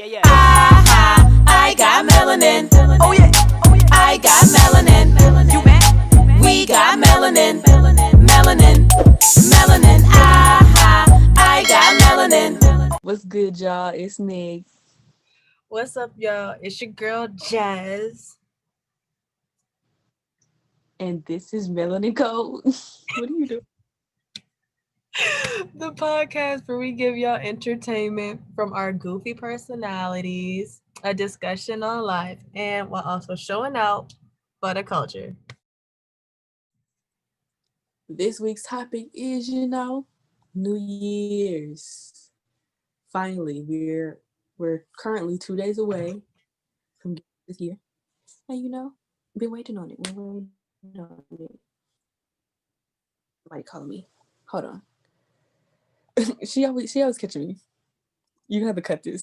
yeah. I got melanin. Oh yeah. I got melanin. You mad? We got melanin. Melanin. Melanin. I got melanin. What's good, y'all? It's Meg. What's up, y'all? It's your girl Jazz. And this is Melanin Code. What are you doing? The podcast where we give y'all entertainment from our goofy personalities, a discussion on life, and while also showing out for the culture. This week's topic is, New Year's. Finally, we're currently 2 days away from this year. And been waiting on it. We're waiting on it. Somebody calling me. Hold on. she always catching me. You have to cut this.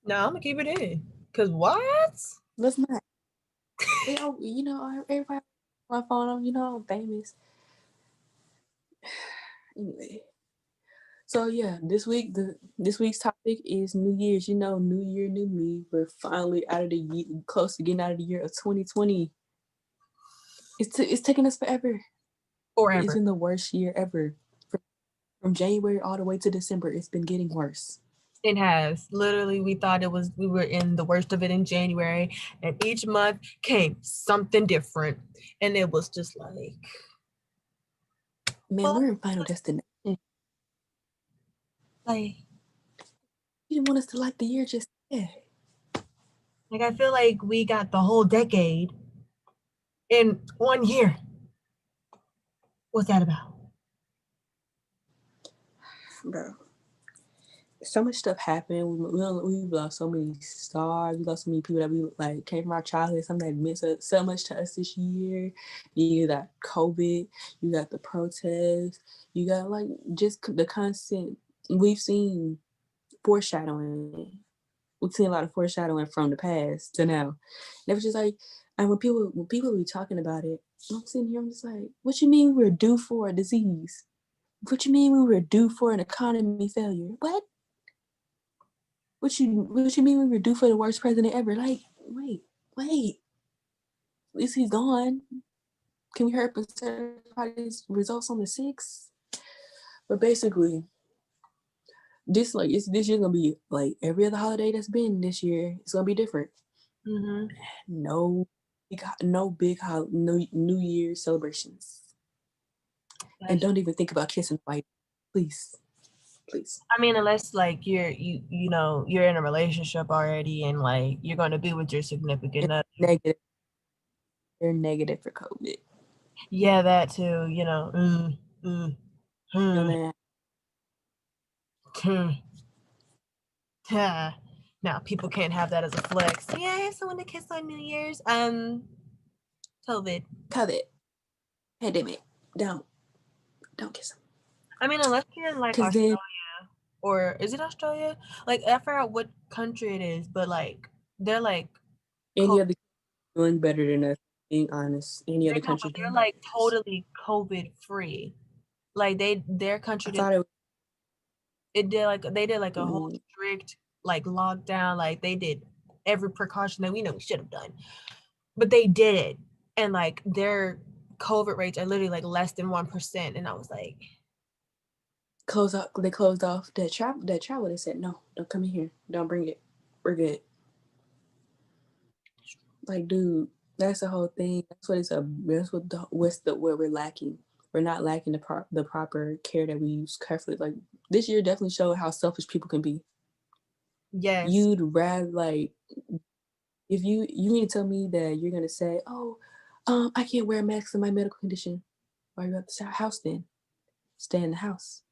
No, I'm gonna keep it in. Cause what? Let's not. Everybody my phone. I'm famous. Anyway. So yeah, this week's topic is New Year's. New year, new me. We're finally out of the year, close to getting out of the year of 2020. It's taking us forever. Forever. It's been the worst year ever. From January all the way to December, it's been getting worse. It has. Literally, we thought we were in the worst of it in January, and each month came something different. And it was just like, Man, we're in Final Destination. like You didn't want us to like the year just yet. Like, I feel like we got the whole decade in 1 year. What's that about? Bro, so much stuff happened. We've lost so many stars. We lost so many people that we came from our childhood. Something that meant so much to us this year. You got COVID. You got the protests. You got just the constant. We've seen foreshadowing. We've seen a lot of foreshadowing from the past to now. And it was just and when people be talking about it, I'm sitting here. I'm just like, what you mean we're due for a disease? What you mean we were due for an economy failure? What? What you mean we were due for the worst president ever? Wait. At least he's gone. Can we hurry up and certify these results on the 6th? But basically, this year's gonna be like every other holiday that's been this year. It's gonna be different. Mm-hmm. No big New Year's celebrations. And don't even think about kissing fight, please. I mean, unless you're in a relationship already and you're going to be with your significant other. Negative. They're negative for COVID. Yeah, that too. Now people can't have that as a flex. Yeah, I have someone to kiss on New Year's. COVID. Pandemic. Don't kiss them. I mean, unless you're in Australia, or is it Australia? I forgot what country it is, but they're any other doing better than us. Being honest, any other country. They're totally COVID free. Their country. They did a whole strict lockdown. They did every precaution that we know we should have done, but they did it, and their COVID rates are literally less than 1%. And I was like, they closed off that travel. They said, no, don't come in here, don't bring it, we're good. Dude, that's the whole thing. That's what we're lacking. We're not lacking the proper care that we use carefully. This year definitely showed how selfish people can be. Yes. You'd rather if you mean to tell me that you're gonna say, oh, I can't wear a mask in my medical condition. Why are you at the house then? Stay in the house.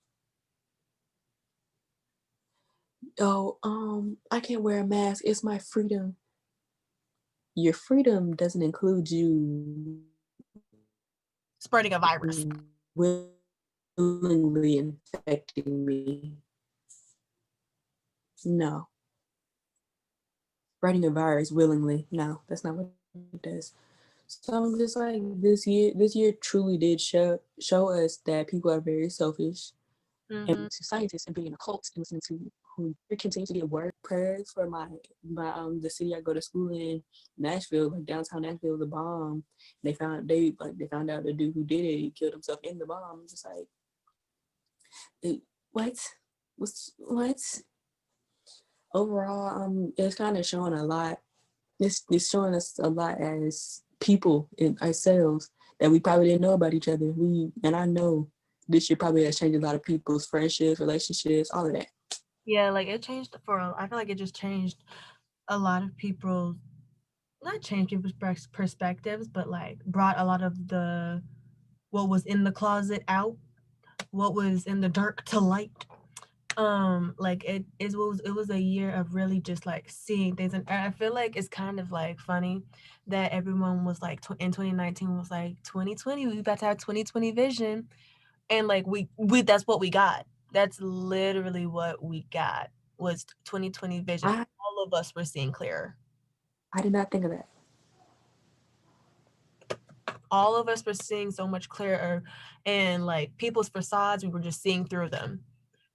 Oh, I can't wear a mask. It's my freedom. Your freedom doesn't include you spreading a virus. Willingly infecting me. No. Spreading a virus willingly. No, that's not what it does. So I'm just this year truly did show us that people are very selfish. and to scientists and being in a cult and listening to who continue to get word prayers for my the city I go to school in, Nashville, like downtown Nashville, the bomb. They found out the dude who did it, he killed himself in the bomb. Just like, what? What? Overall, it's kind of showing a lot. It's showing us a lot as people in ourselves that we probably didn't know about each other. And I know this year probably has changed a lot of people's friendships, relationships, all of that. Yeah, like it changed I feel like it just changed a lot of people's, not changed people's perspectives, but like brought a lot of what was in the closet out, what was in the dark to light. Like it was a year of really just like seeing things, and I feel like it's kind of like funny that everyone was like in 2019 was like 2020, we about to have 2020 vision, and like we that's what we got. That's literally what we got, was 2020 vision. All of us were seeing clearer. I did not think of that. All of us were seeing so much clearer, and like people's facades, we were just seeing through them.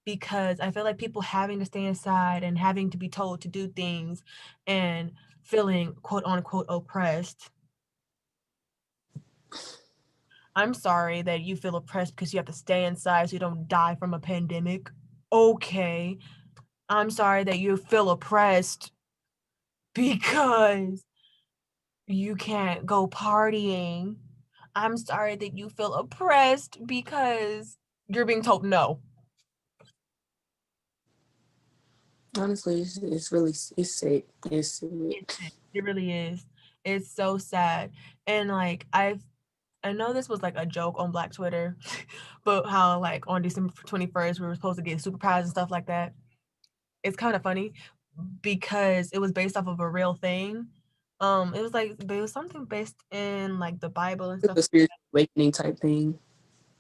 Because I feel like people having to stay inside and having to be told to do things and feeling quote unquote oppressed. I'm sorry that you feel oppressed because you have to stay inside so you don't die from a pandemic. Okay. I'm sorry that you feel oppressed because you can't go partying. I'm sorry that you feel oppressed because you're being told no. Honestly, it's sick. It's sick. It really is. It's so sad. And like I know this was like a joke on Black Twitter, but how like on December 21st we were supposed to get superpowers and stuff like that. It's kind of funny because it was based off of a real thing. It was something based in like the Bible and stuff. The spiritual awakening type thing.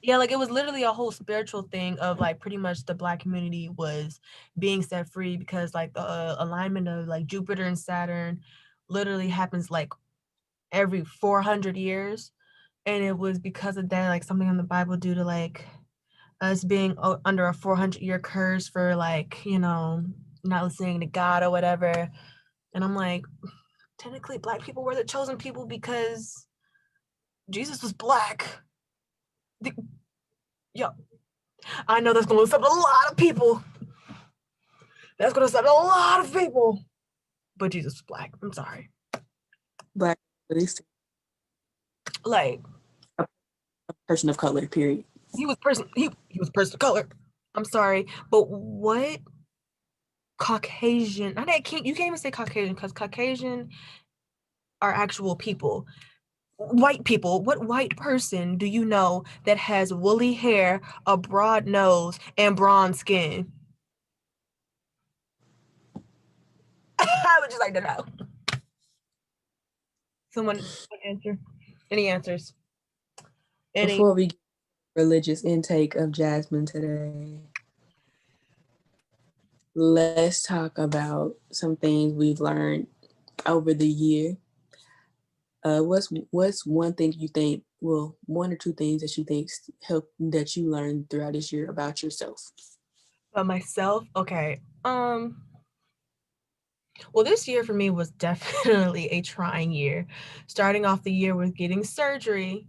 Yeah, like it was literally a whole spiritual thing of like pretty much the Black community was being set free because like the alignment of like Jupiter and Saturn literally happens like every 400 years. And it was because of that, like something in the Bible due to like us being under a 400-year curse for like, not listening to God or whatever. And I'm like, technically Black people were the chosen people because Jesus was Black. I know that's going to upset a lot of people. That's going to upset a lot of people. But Jesus was Black. I'm sorry. Black, at least. Like a person of color, period. He was a person of color. I'm sorry, but what Caucasian? You can't even say Caucasian because Caucasian are actual people. White people. What white person do you know that has woolly hair, a broad nose, and bronze skin? I would just like to know. Someone answer. Any answers? Before we get religious intake of Jasmine today, let's talk about some things we've learned over the year. What's one thing you think, well, one or two things that you think that you learned throughout this year about yourself? About myself? Okay. Well, this year for me was definitely a trying year. Starting off the year with getting surgery.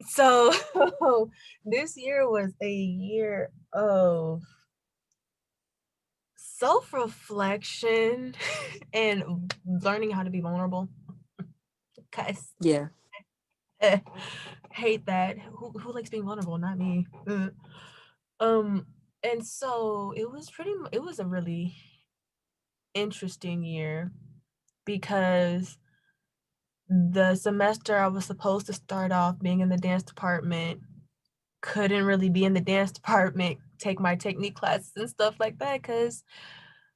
So this year was a year of self-reflection and learning how to be vulnerable. Cause yeah, hate that. Who likes being vulnerable? Not me. And so it was a really interesting year because the semester I was supposed to start off being in the dance department, couldn't really be in the dance department, take my technique classes and stuff like that because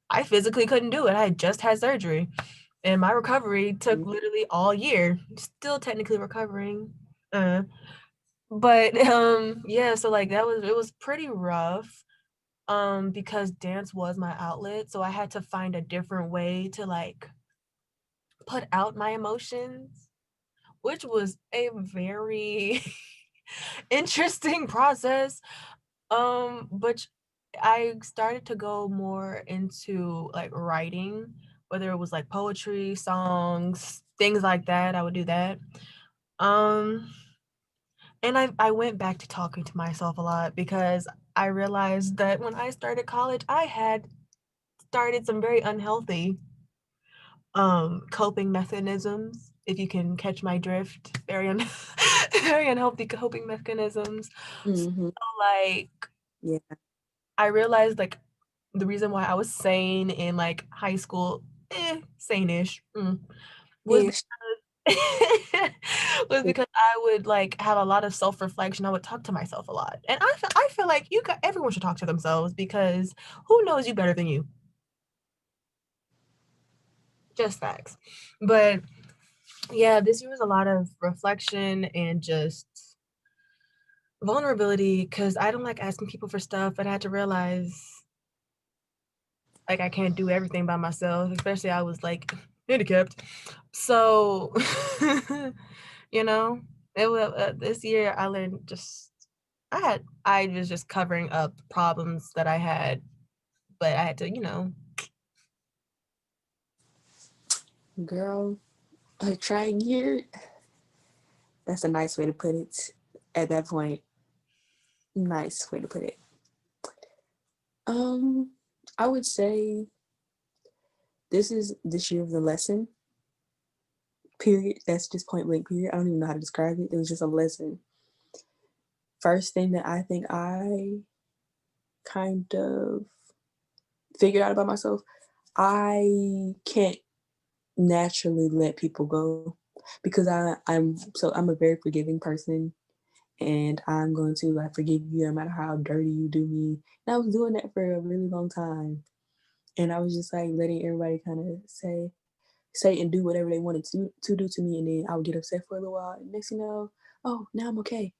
I physically couldn't do it. I had just had surgery and my recovery took literally all year. Still technically recovering. But yeah, so like it was pretty rough because dance was my outlet. So I had to find a different way to like put out my emotions, which was a very interesting process. But I started to go more into like writing, whether it was like poetry, songs, things like that. I would do that. Um, and I went back to talking to myself a lot because I realized that when I started college, I had started some very unhealthy coping mechanisms, if you can catch my drift. Very unhealthy coping mechanisms. Mm-hmm. So, like, Yeah. I realized like the reason why I was sane in like high school, sane-ish, was Ish. was because I would like have a lot of self-reflection. I would talk to myself a lot, and I feel like everyone should talk to themselves because who knows you better than you? Just facts. But yeah, this year was a lot of reflection and just vulnerability because I don't like asking people for stuff, but I had to realize like I can't do everything by myself, especially I was like handicapped. So, you know, it was this year I learned just I was just covering up problems that I had, but I had to, Girl, a trying year. That's a nice way to put it. At that point, nice way to put it. I would say this is this year of the lesson. Period. That's just point blank. Period. I don't even know how to describe it. It was just a lesson. First thing that I think I kind of figured out about myself, I can't naturally let people go because I'm a very forgiving person and I'm going to like forgive you no matter how dirty you do me. And I was doing that for a really long time. And I was just like letting everybody kind of say and do whatever they wanted to do to me, and then I would get upset for a little while. And next thing you know, oh, now I'm okay.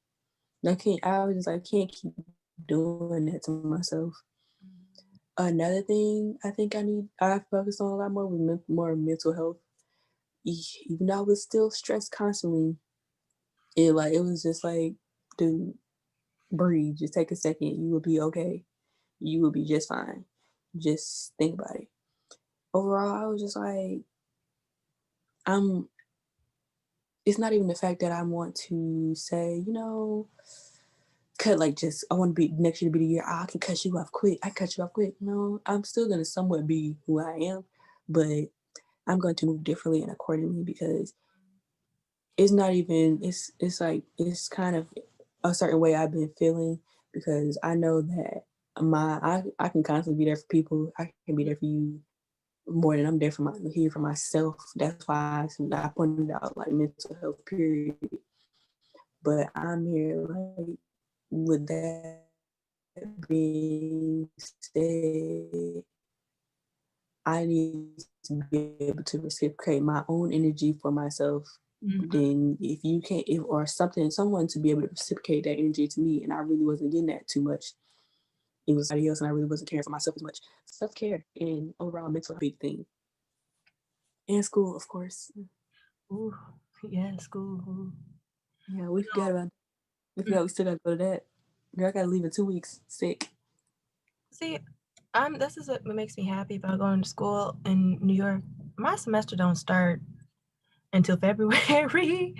I was just like, can't keep doing that to myself. Another thing I think I focused on a lot more was more mental health. Even though I was still stressed constantly, it was just like, dude, breathe. Just take a second. You will be okay. You will be just fine. Just think about it. Overall, I was just like, I'm. It's not even the fact that I want to say, cut like just I want to be next year to be the year. I can cut you off quick. I cut you off quick. No, I'm still gonna somewhat be who I am, but I'm going to move differently and accordingly because it's not even it's like it's kind of a certain way I've been feeling because I know that I can constantly be there for people. I can be there for you more than I'm there for here for myself. That's why I pointed out like mental health period. But I'm here like with that being said, I need to be able to reciprocate my own energy for myself. Then if you can't, if or someone to be able to reciprocate that energy to me, and I really wasn't getting that too much. It was somebody else, and I really wasn't caring for myself as much. Self care and overall mental big thing, and school, of course. Ooh, yeah, school. Yeah, we forgot about. We forgot we still got to go to that. Girl, I got to leave in 2 weeks, sick. See, this is what makes me happy about going to school in New York. My semester don't start until February.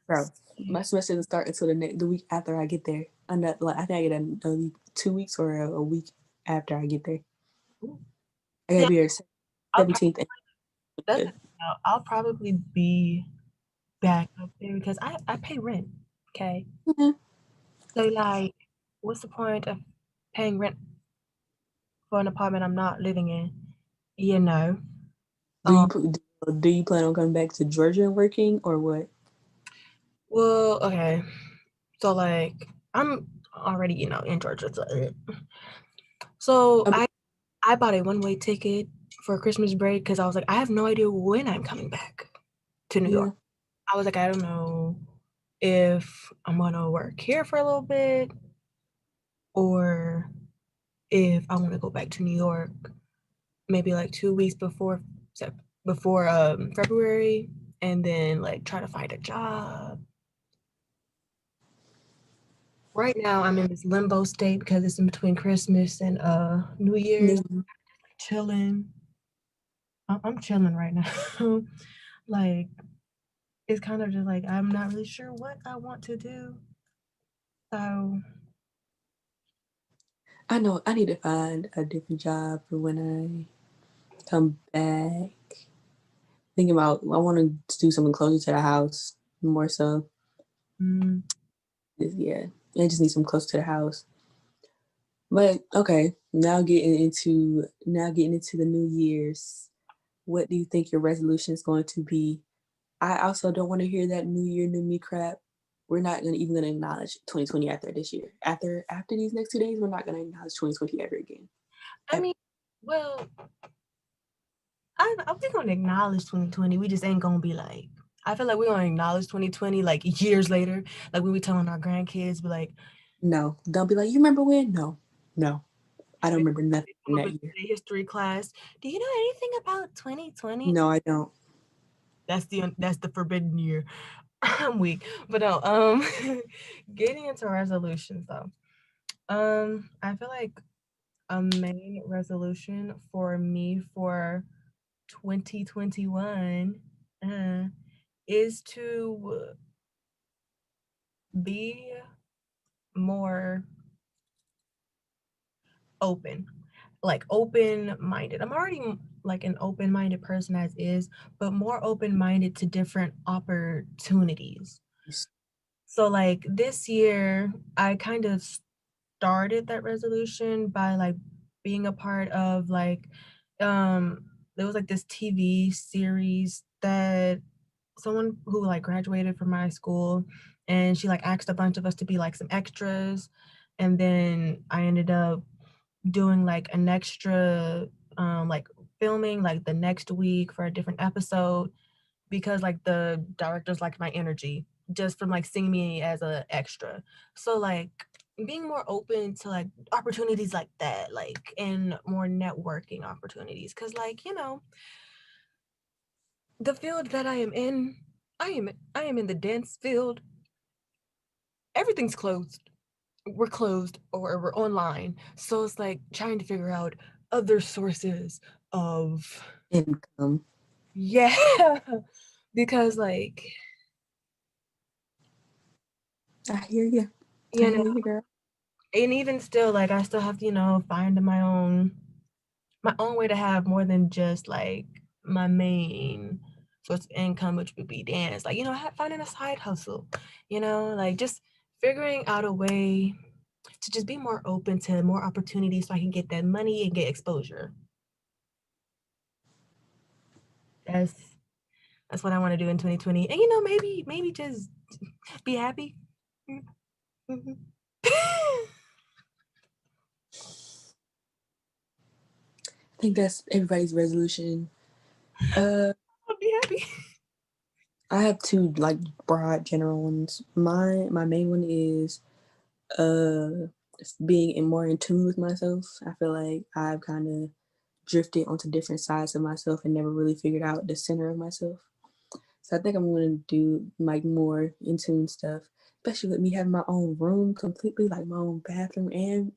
Bro, my semester doesn't start until the week after I get there. I'm not like I think I get a 2 weeks or a week after I get there. I gotta Yeah, be there I'll 17th. I'll probably be back up there because I pay rent. Okay, Mhm. so like, what's the point of paying rent for an apartment I'm not living in? You know. Do Um. you do you plan on coming back to Georgia and working or what? Well, okay. So like, I'm already in Georgia. So Um, I bought a one-way ticket for Christmas break because I was like, I have no idea when I'm coming back to New York. yeah. I was like, I don't know if I'm gonna work here for a little bit or if I want to go back to New York maybe like 2 weeks before February and then like try to find a job. Right now, I'm in this limbo state because it's in between Christmas and New Year's. Chilling. I'm chilling right now. Like, it's kind of just like I'm not really sure what I want to do. So I know I need to find a different job for when I come back. Thinking about I want to do something closer to the house more so. Yeah, I just need some close to the house. But okay, now getting into the New Year's. What do you think your resolution is going to be? I also don't want to hear that New Year, new me crap. We're not even gonna acknowledge 2020 after this year. After these next 2 days, we're not gonna acknowledge 2020 ever again. I mean, well, I'm gonna acknowledge 2020. We just ain't gonna be like. I feel like we're gonna acknowledge 2020 like years later, like when we telling our grandkids, be like, no, don't be like, you remember when? No, I don't remember nothing from that year. History class. Do you know anything about 2020? No, I don't. That's the forbidden year. I'm weak, but no. Getting into resolutions though. I feel like a main resolution for me for 2021 is to be more open-minded. I'm already like an open-minded person as is, but more open-minded to different opportunities. So like this year, I kind of started that resolution by like being a part of like there was like this TV series that someone who like graduated from my school, and she like asked a bunch of us to be like some extras, and then I ended up doing like an extra like filming like the next week for a different episode because like the directors liked my energy just from like seeing me as a extra. So like being more open to like opportunities like that, like and more networking opportunities, because like the field that I am in, I am in the dance field. Everything's closed. We're closed or we're online. So it's like trying to figure out other sources of income. Yeah. Because like I hear you. I hear you, girl. And even still, like I still have to, find my own way to have more than just like my main source of income, which would be dance. Like, finding a side hustle, like just figuring out a way to just be more open to more opportunities so I can get that money and get exposure. That's what I want to do in 2020. And maybe just be happy. Mm-hmm. I think that's everybody's resolution. I'll be happy. I have two like broad general ones. My main one is being more in tune with myself. I feel like I've kind of drifted onto different sides of myself and never really figured out the center of myself. So I think I'm going to do like more in tune stuff, especially with me having my own room completely, like my own bathroom and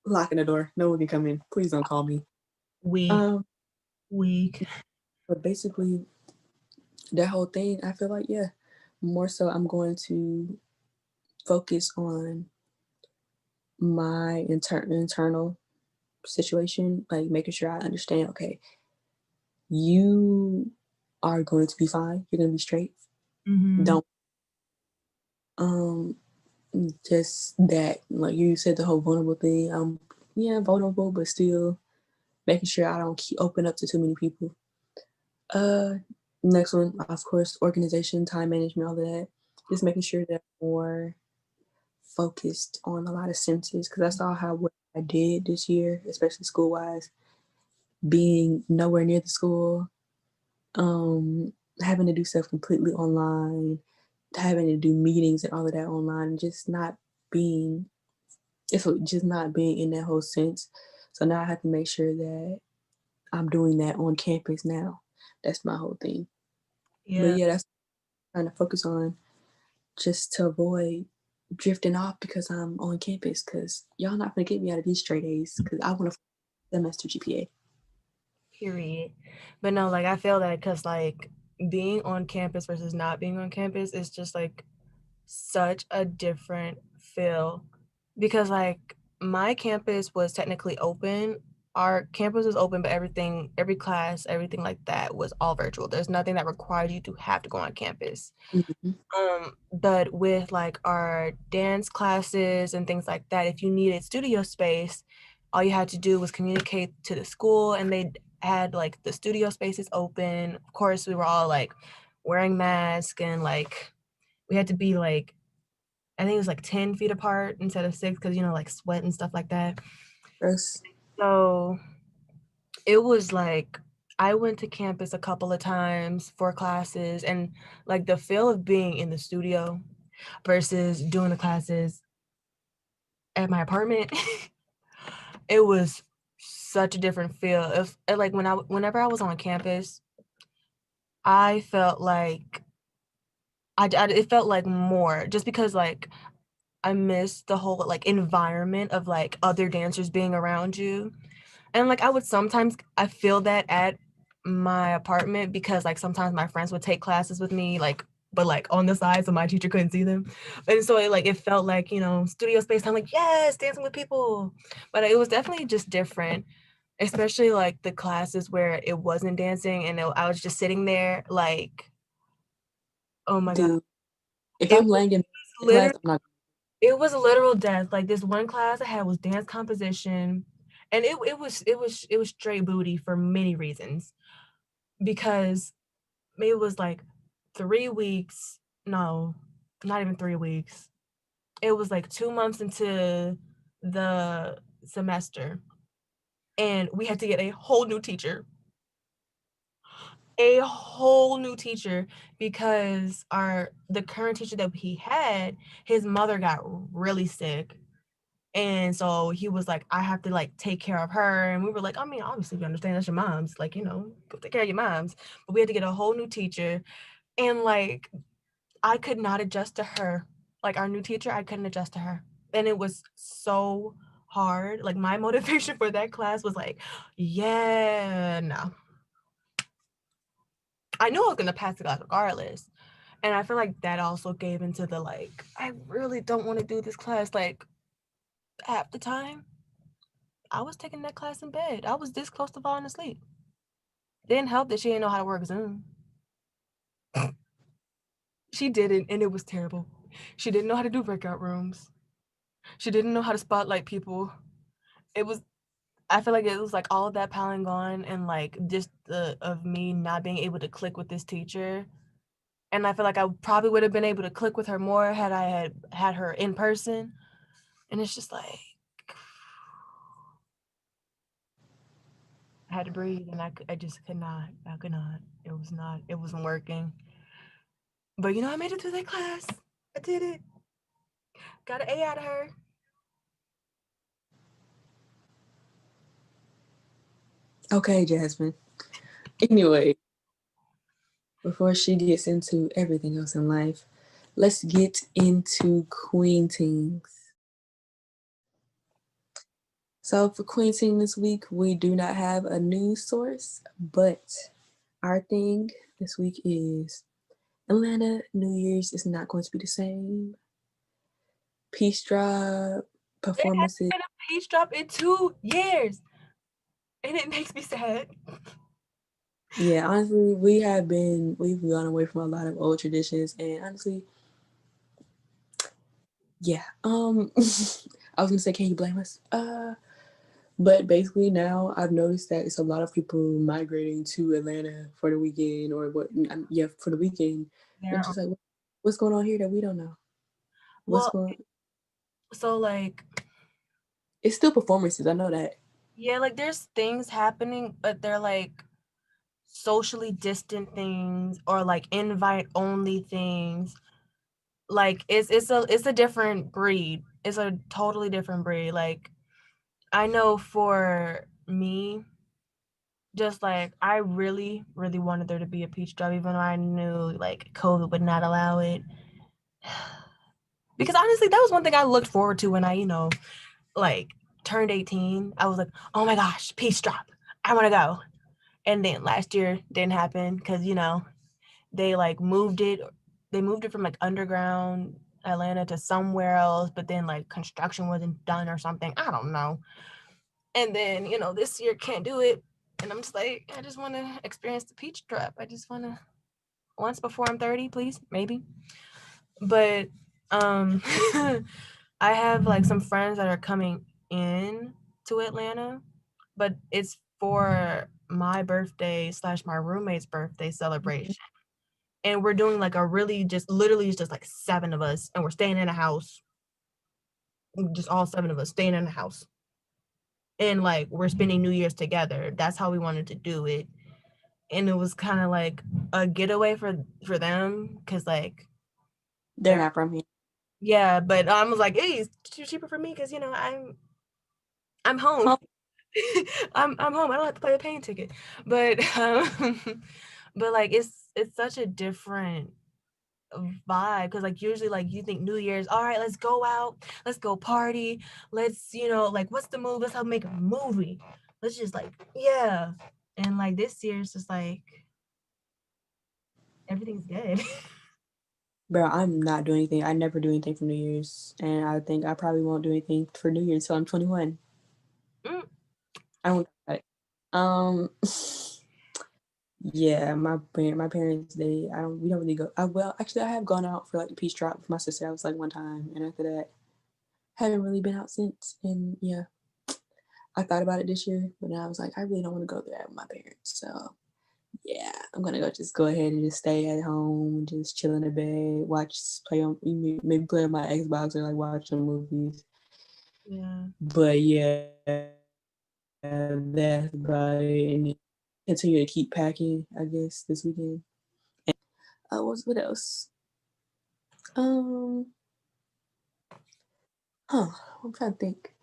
locking the door. No one can come in. Please don't call me. Weak. But basically, that whole thing, I feel like, yeah, more so I'm going to focus on my internal situation, like making sure I understand, okay, you are going to be fine. You're going to be straight. Mm-hmm. Don't just that, like you said, the whole vulnerable thing. Yeah, vulnerable, but still making sure I don't open up to too many people. Next one, of course, organization, time management, all of that. Just making sure that I'm more focused on a lot of senses, because I saw what I did this year, especially school wise, being nowhere near the school, having to do stuff completely online, having to do meetings and all of that online, just not being in that whole sense. So now I have to make sure that I'm doing that on campus now. That's my whole thing. Yeah. But yeah, that's trying to focus on. just to avoid drifting off because I'm on campus. Because y'all not gonna get me out of these straight A's. Because I want a semester GPA. Period. But no, like I feel that because like being on campus versus not being on campus is just like such a different feel, because like my campus was technically open. Our campus was open, but every class, everything like that was all virtual. There's nothing that required you to have to go on campus. Mm-hmm. But with like our dance classes and things like that, if you needed studio space, all you had to do was communicate to the school and they had like the studio spaces open. Of course, we were all like wearing masks and like we had to be like, I think it was like 10 feet apart instead of 6 because, you know, like sweat and stuff like that. Gross. So it was like, I went to campus a couple of times for classes and like the feel of being in the studio versus doing the classes at my apartment, it was such a different feel. If like whenever I was on campus, I felt like it felt like more just because like I miss the whole like environment of like other dancers being around you. And like I feel that at my apartment because like sometimes my friends would take classes with me like but like on the side so my teacher couldn't see them. And so it felt like, you know, studio space. I'm like, yes, dancing with people. But it was definitely just different, especially like the classes where it wasn't dancing and I was just sitting there like, oh my God. Dude, if I'm laying in class, I'm not. It was a literal death. Like this one class I had was dance composition, and it was straight booty for many reasons. Because it was like 3 weeks, no, not even 3 weeks. It was like 2 months into the semester, and we had to get a whole new teacher. A whole new teacher because the current teacher that he had, his mother got really sick. And so he was like, I have to like take care of her. And we were like, I mean, obviously we understand that's your mom's, like, you know, go take care of your mom's. But we had to get a whole new teacher. And like, I could not adjust to her. Like our new teacher, I couldn't adjust to her. And it was so hard. Like my motivation for that class was like, yeah, no. I knew I was gonna pass the class regardless. And I feel like that also gave into the like, I really don't want to do this class. Like half the time, I was taking that class in bed. I was this close to falling asleep. Didn't help that she didn't know how to work Zoom. She didn't, and it was terrible. She didn't know how to do breakout rooms. She didn't know how to spotlight people. I feel like it was like all of that piling on and like just of me not being able to click with this teacher. And I feel like I probably would have been able to click with her more had I had her in person. And it's just like, I had to breathe and I just could not. I could not. It wasn't working. But you know, I made it through that class. I did it. Got an A out of her. Okay, Jasmine. Anyway, before she gets into everything else in life, let's get into Queen Tings. So for Queen Ting this week, we do not have a news source, but our thing this week is Atlanta New Year's is not going to be the same. Peace drop performances. It has been a peace drop in 2 years, and it makes me sad. Yeah, honestly, we've gone away from a lot of old traditions, and honestly, yeah. I was gonna say, can you blame us? But basically now I've noticed that it's a lot of people migrating to Atlanta for the weekend or for the weekend. And it's just like, what's going on here that we don't know? So like, it's still performances. I know that. Yeah, like there's things happening, but they're like socially distant things or like invite only things. Like it's a different breed. It's a totally different breed. Like I know for me, just like I really, really wanted there to be a peach drop, even though I knew like COVID would not allow it. Because honestly, that was one thing I looked forward to when I, like turned 18. I was like, oh my gosh, Peach Drop. I want to go. And then last year didn't happen because, they like moved it. They moved it from like underground Atlanta to somewhere else, but then like construction wasn't done or something. I don't know. And then, this year can't do it. And I'm just like, I just want to experience the Peach Drop. I just want to, once before I'm 30, please, maybe. But I have like some friends that are coming in to Atlanta, but it's for my birthday / my roommate's birthday celebration. And we're doing like a really literally just like 7 of us, and we're staying in a house. Just all 7 of us staying in a house. And like we're spending New Year's together. That's how we wanted to do it. And it was kind of like a getaway for them because like they're not from here. Yeah, but I was like, hey, it's cheaper for me because I'm home. I'm home. I don't have to pay a plane ticket. But but like it's such a different vibe because like usually like you think New Year's, all right, let's go out, let's go party, let's like what's the move? Let's help make a movie. Let's just like yeah. And like this year it's just like everything's dead. Bro, I'm not doing anything. I never do anything for New Year's, and I think I probably won't do anything for New Year's until I'm 21. I don't got it. Yeah, my parents, we don't really go. Actually, I have gone out for like the Peach Drop with my sister. I was like one time, and after that, haven't really been out since. And yeah, I thought about it this year, but then I was like, I really don't want to go there with my parents. So yeah, I'm gonna go ahead and just stay at home, just chill in the bed, maybe play on my Xbox or like watch some movies. Yeah. But yeah, that's about it. And continue to keep packing, I guess, this weekend. And what else? I'm trying to think.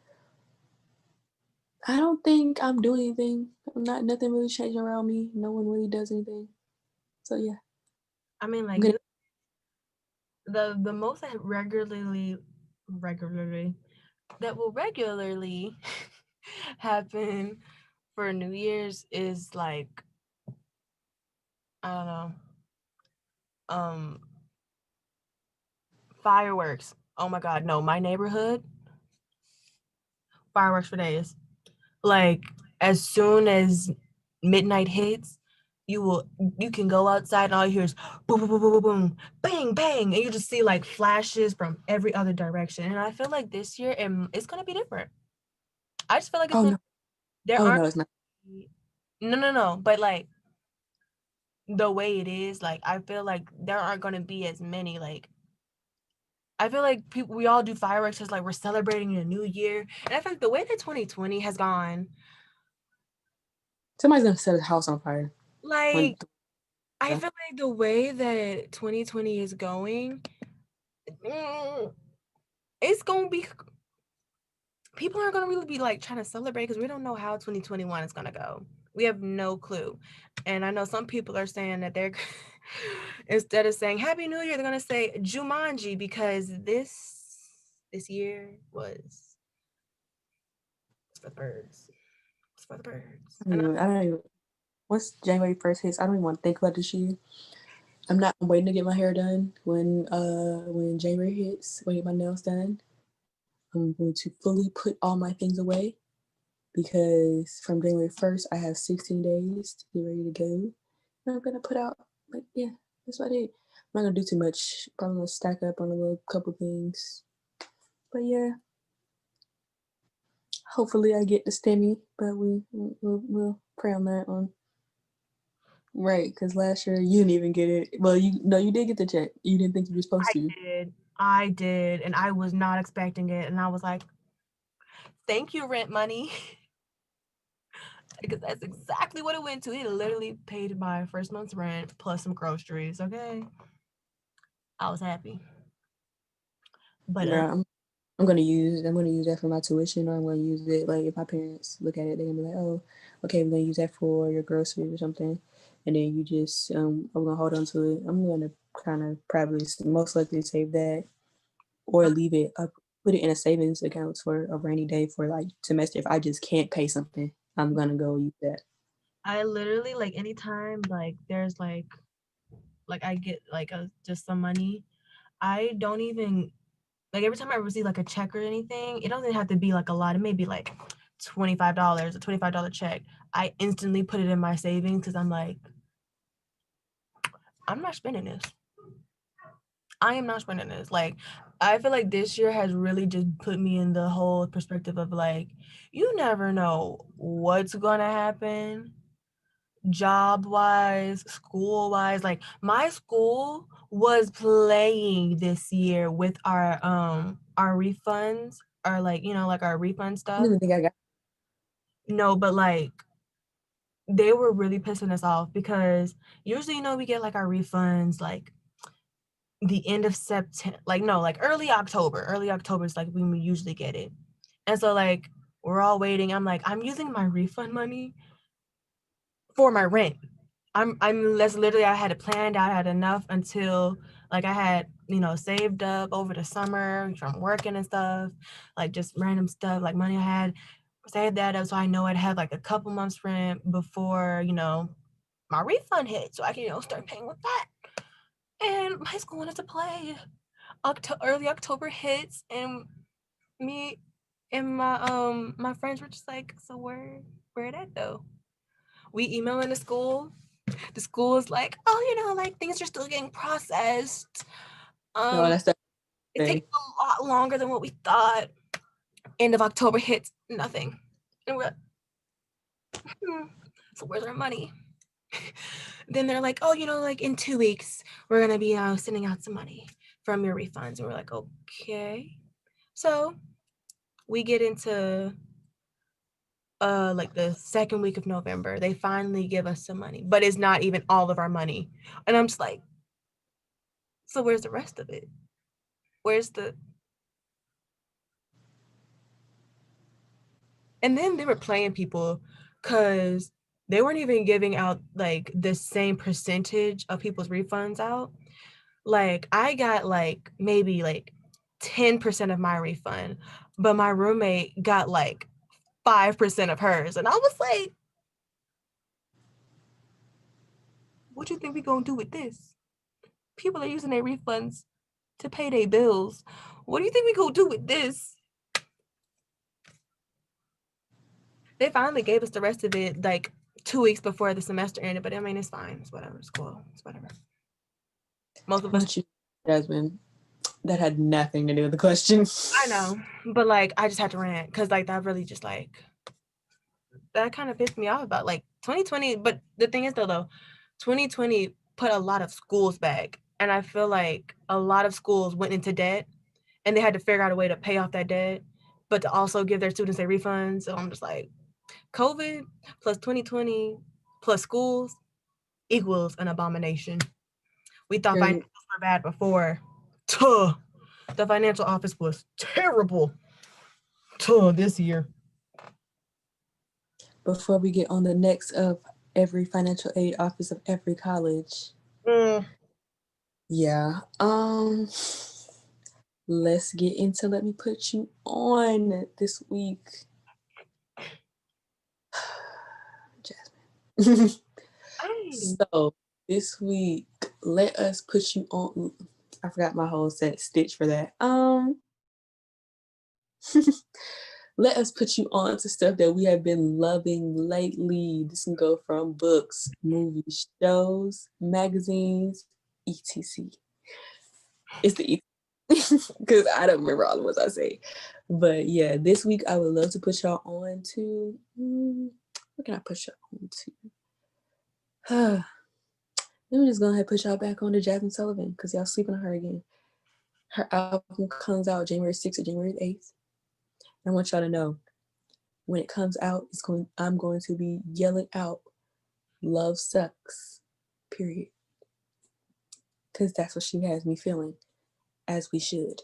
I don't think I'm doing anything. Nothing really changing around me. No one really does anything. So yeah. I mean, like the most that regularly that will regularly happen for New Year's is like I don't know, fireworks. Oh my God, no! My neighborhood, fireworks for days. Like as soon as midnight hits, you can go outside and all you hear is boom, boom, boom, boom, boom, bang, bang, and you just see like flashes from every other direction. And I feel like this year it's gonna be different. I just feel like it's gonna. No. There Oh aren't. no, it's not. No. But like the way it is, like I feel like there aren't gonna be as many. Like I feel like we all do fireworks as like we're celebrating a new year, and I feel like the way that 2020 has gone. Somebody's gonna set a house on fire. Like I feel like the way that 2020 is going, it's gonna be. People aren't gonna really be like trying to celebrate because we don't know how 2021 is gonna go. We have no clue. And I know some people are saying that they're instead of saying Happy New Year, they're gonna say Jumanji because this year was for the birds. It's for the birds. I don't even. Once January 1st hits, I don't even want to think about this year. I'm waiting to get my hair done when January hits. When I get my nails done, I'm going to fully put all my things away because from January 1st, I have 16 days to get ready to go. And I'm gonna put out that's about it. I'm not gonna do too much. Probably gonna stack up on a little couple things. But yeah, hopefully I get the STEMI, but we'll pray on that one. Right, because last year you didn't even get it. Well, you did get the check. You didn't think you were supposed to. I did, and I was not expecting it, and I was like, "Thank you, rent money," because that's exactly what it went to. It literally paid my first month's rent plus some groceries. Okay, I was happy. But yeah, I'm gonna use that for my tuition, or I'm gonna use it like if my parents look at it, they're gonna be like, oh, okay, we're gonna use that for your groceries or something, and then you just I'm gonna hold on to it. I'm gonna kind of probably most likely save that or leave it up, put it in a savings account for a rainy day for like semester. If I just can't pay something, I'm gonna go use that. I literally like anytime like there's like I get like just some money, I don't even like every time I receive like a check or anything, it doesn't have to be like a lot. It may be like $25, a $25 check. I instantly put it in my savings because I'm like, I'm not spending this. I am not spending this. Like, I feel like this year has really just put me in the whole perspective of like, you never know what's gonna happen job wise, school wise. Like my school was playing this year with our refunds, our like, you know, like our refund I stuff. don't even think I got. No, but like they were really pissing us off because usually, you know, we get like our refunds like the end of September, like no, like early October. Early October is like when we usually get it. And so like we're all waiting. I'm like, I'm using my refund money for my rent. That's literally, I had it planned out. I had enough until like I had, you know, saved up over the summer from working and stuff, like just random stuff, like money I had saved that up so I know I'd have like a couple months rent before, you know, my refund hit so I can, you know, start paying with that. And my school wanted to play. Early October hits and me and my friends were just like, so where'd that go? We emailing the school. The school is like, oh, you know, like things are still getting processed. No, that's the It takes a lot longer than what we thought. End of October hits, nothing. And we're like, so where's our money? Then they're like, oh, you know, like in 2 weeks, we're gonna be sending out some money from your refunds. And we're like, okay. So we get into like the second week of November. They finally give us some money, but it's not even all of our money. And I'm just like, so where's the rest of it? Where's the... And then they were playing people because they weren't even giving out like the same percentage of people's refunds out. Like I got like maybe like 10% of my refund, but my roommate got like 5% of hers. And I was like, what do you think we gonna do with this? People are using their refunds to pay their bills. What do you think we gonna do with this? They finally gave us the rest of it like 2 weeks before the semester ended, but I mean, it's fine. It's whatever. It's cool. It's whatever. Most of us. Jasmine, that had nothing to do with the question. I know, but like, I just had to rant because like that really just like, that kind of pissed me off about like 2020. But the thing is though, 2020 put a lot of schools back. And I feel like a lot of schools went into debt and they had to figure out a way to pay off that debt, but to also give their students their refunds. So I'm just like, COVID plus 2020 plus schools equals an abomination. We thought financials were bad before. Tuh. The financial office was terrible. Tuh, this year. Before we get on the next of every financial aid office of every college. Yeah. Let's get into Let Me Put You On this week. Jasmine. So this week, let us put you on. I forgot my whole set stitch for that. Let us put you on to stuff that we have been loving lately. This can go from books, movies, shows, magazines, etc. It's the because I don't remember all the ones I say. But yeah, this week I would love to put y'all on to. What can I put y'all on to? We're just gonna put y'all back on to Jazmine Sullivan because y'all sleeping on her again. Her album comes out January 6th or January 8th. I want y'all to know when it comes out, I'm going to be yelling out "Love Sucks," period. Because that's what she has me feeling, as we should.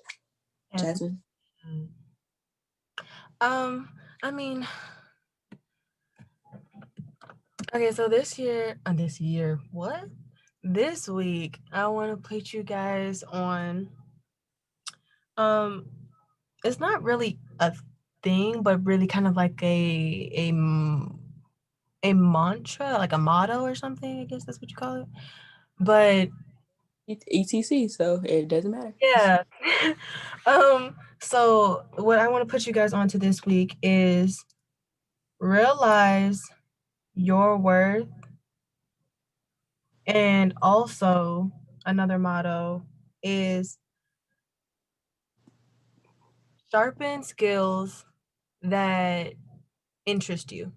Jazmine? I mean, okay, so this year, this week I want to put you guys on. It's not really a thing, but really kind of like a mantra, like a motto or something. I guess that's what you call it. But ETC, so it doesn't matter. yeah. So what I want to put you guys onto this week is realize your worth, and also another motto is sharpen skills that interest you.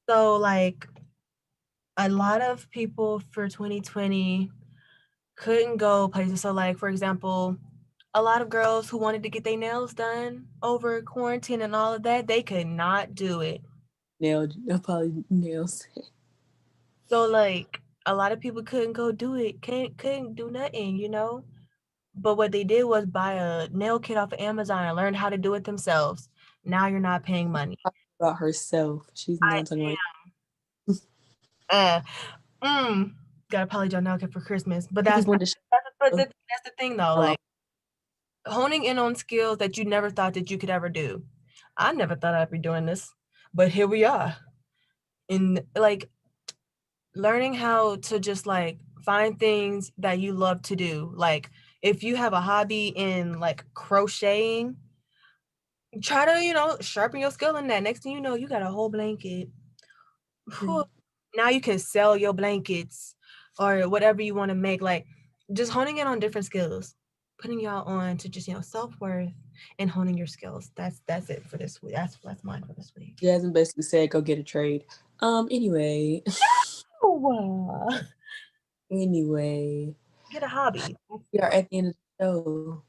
So like a lot of people for 2020 couldn't go places. So like, for example, a lot of girls who wanted to get their nails done over quarantine and all of that, they could not do it. Probably nails. So like a lot of people couldn't go do it, couldn't do nothing, you know? But what they did was buy a nail kit off of Amazon and learn how to do it themselves. Now you're not paying money. About herself. She's not talking about Got a polygel nail kit for Christmas. But that's the thing though, like honing in on skills that you never thought that you could ever do. I never thought I'd be doing this, but here we are. And like learning how to just like find things that you love to do. Like if you have a hobby in like crocheting, try to, you know, sharpen your skill in that. Next thing you know, you got a whole blanket. Now you can sell your blankets or whatever you want to make. Like just honing in on different skills, putting y'all on to just, you know, self-worth and honing your skills. That's it for this week. That's mine for this week. Jasmine basically said go get a trade. Anyway. Anyway. Get a hobby. We are at the end of the show.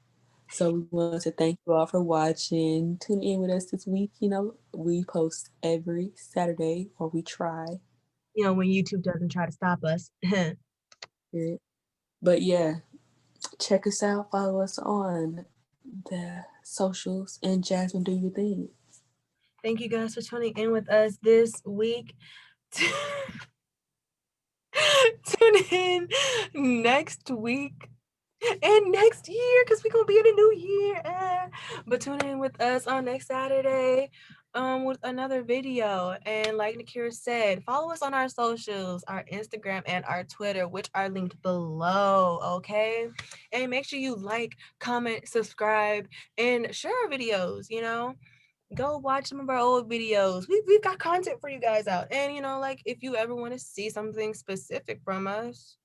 So we want to thank you all for watching. Tune in with us this week. You know, we post every Saturday, or we try. You know, when YouTube doesn't try to stop us. But yeah, check us out. Follow us on the socials. And Jasmine, do your thing. Thank you guys for tuning in with us this week. Tune in next week and next year because we're gonna be in a new year. But tune in with us on next Saturday with another video. And like Nakira said, follow us on our socials, our Instagram and our Twitter, which are linked below. Okay, and make sure you like, comment, subscribe, and share our videos. You know, go watch some of our old videos. We've got content for you guys out. And, you know, like if you ever want to see something specific from us,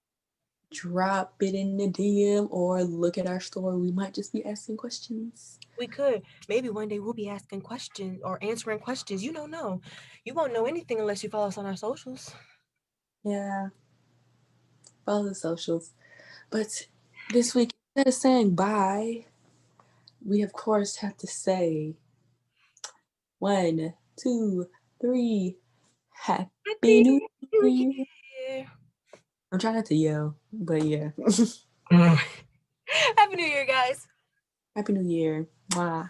drop it in the DM or look at our story. We might just be asking questions. We could. Maybe one day we'll be asking questions or answering questions. You don't know. You won't know anything unless you follow us on our socials. Yeah. Follow the socials. But this week, instead of saying bye, we of course have to say 1, 2, 3, Happy New Year. I'm trying not to yell, but yeah. Happy New Year, guys. Happy New Year. Mwah.